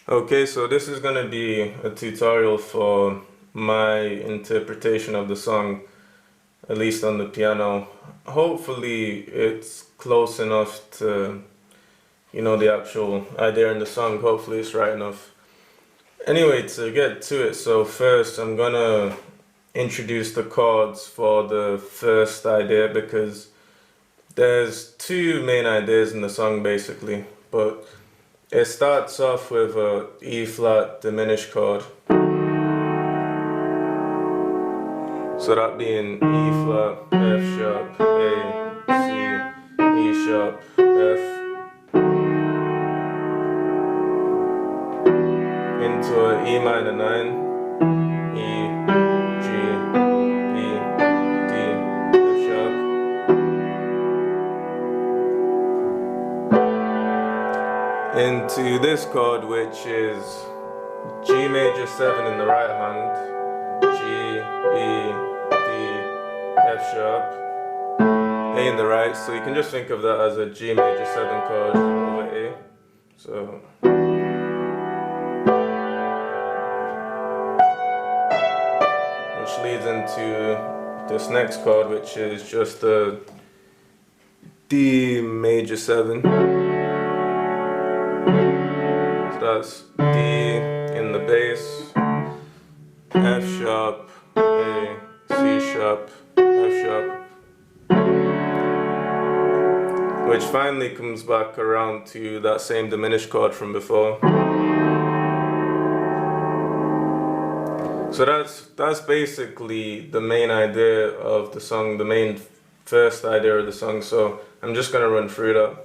Okay, so this is gonna be a tutorial for my interpretation of the song, at least on the piano. Hopefully it's close enough to, the actual idea in the song. Hopefully it's right enough. Anyway, to get to it, so first I'm gonna introduce the chords for the first idea because there's two main ideas in the song basically, but it starts off with a E flat diminished chord. So that being E flat, F sharp, A, C, E sharp, F, into a E minor 9, E, G, B, D, F sharp, into this chord which is G major 7 in the right hand, G, B, D, F sharp, A in the right, so you can just think of that as a G major 7 chord over A. So which leads into this next chord, which is just a D major 7. So that's D in the bass, F sharp, A, C sharp, F sharp, which finally comes back around to that same diminished chord from before. So that's basically the main idea of the song, the main first idea of the song. So I'm just gonna run through that.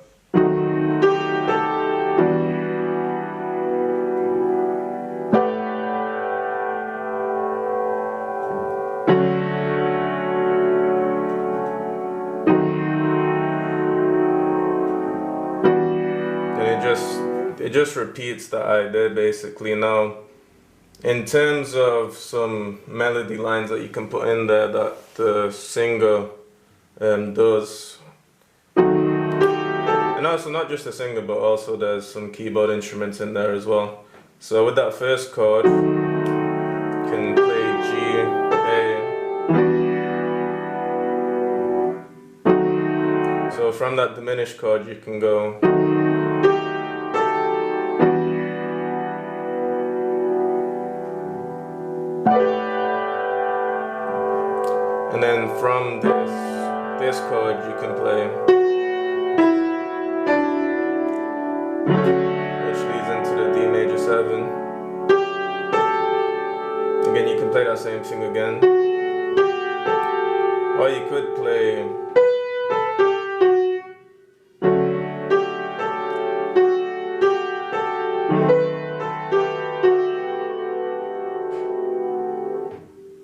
And it just repeats the idea basically. Now, in terms of some melody lines that you can put in there that the singer does, and also not just the singer but also there's some keyboard instruments in there as well. So with that first chord, you can play G, A. So from that diminished chord you can go. And then from this chord you can play, which leads into the D major 7. Again, you can play that same thing again. Or you could play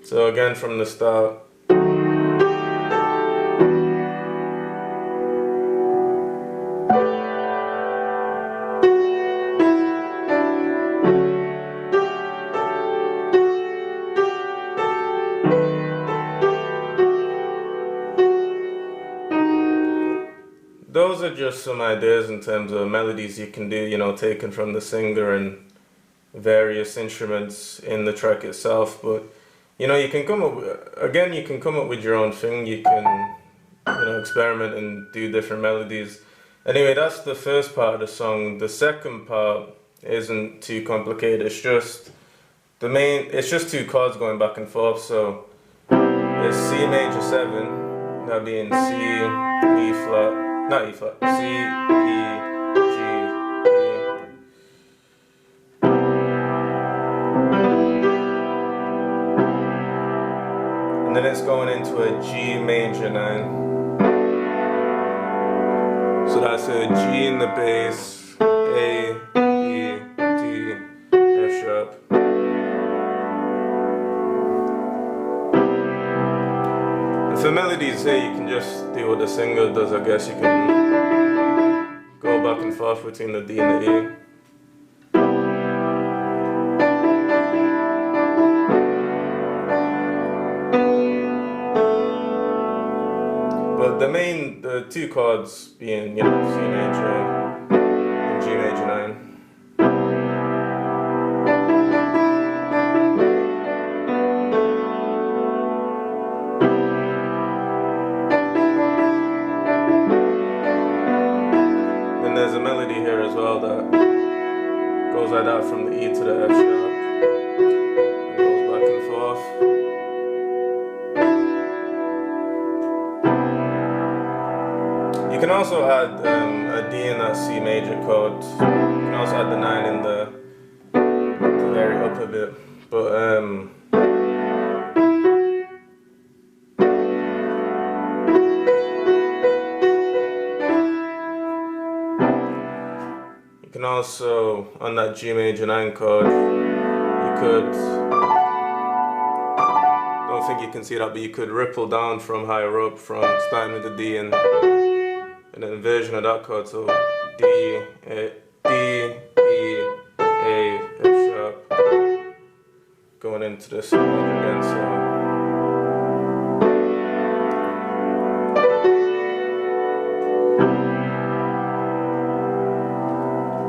so again from the start. Those are just some ideas in terms of melodies you can do, taken from the singer and various instruments in the track itself. But you can come up again. You can come up with your own thing. You can experiment and do different melodies. Anyway, that's the first part of the song. The second part isn't too complicated. It's just two chords going back and forth. So it's C major 7, that being C, E flat. Not E flat, C, E, G, E. And then it's going into a G major 9. So that's a G in the bass, A, E, D, F sharp. For melodies here, you can just do what the singer does, I guess. You can go back and forth between the D and the E. But the two chords being, C major and G major 9. that goes like that from the E to the F sharp, and goes back and forth. You can also add a D in that C major chord. You can also add the 9 in the to vary up a bit, but you can also, on that G major 9 chord, you could, don't think you can see that, but you could ripple down from higher up, from starting with the D and an inversion of that chord, so D, A, D, E, A, F sharp, going into the C major again, so.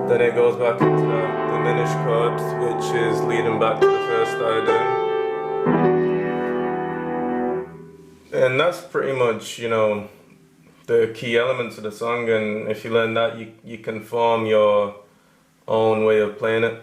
Then it goes back into that diminished chord, which is leading back to the first iodine. And that's pretty much, you know, the key elements of the song, and if you learn that, you can form your own way of playing it.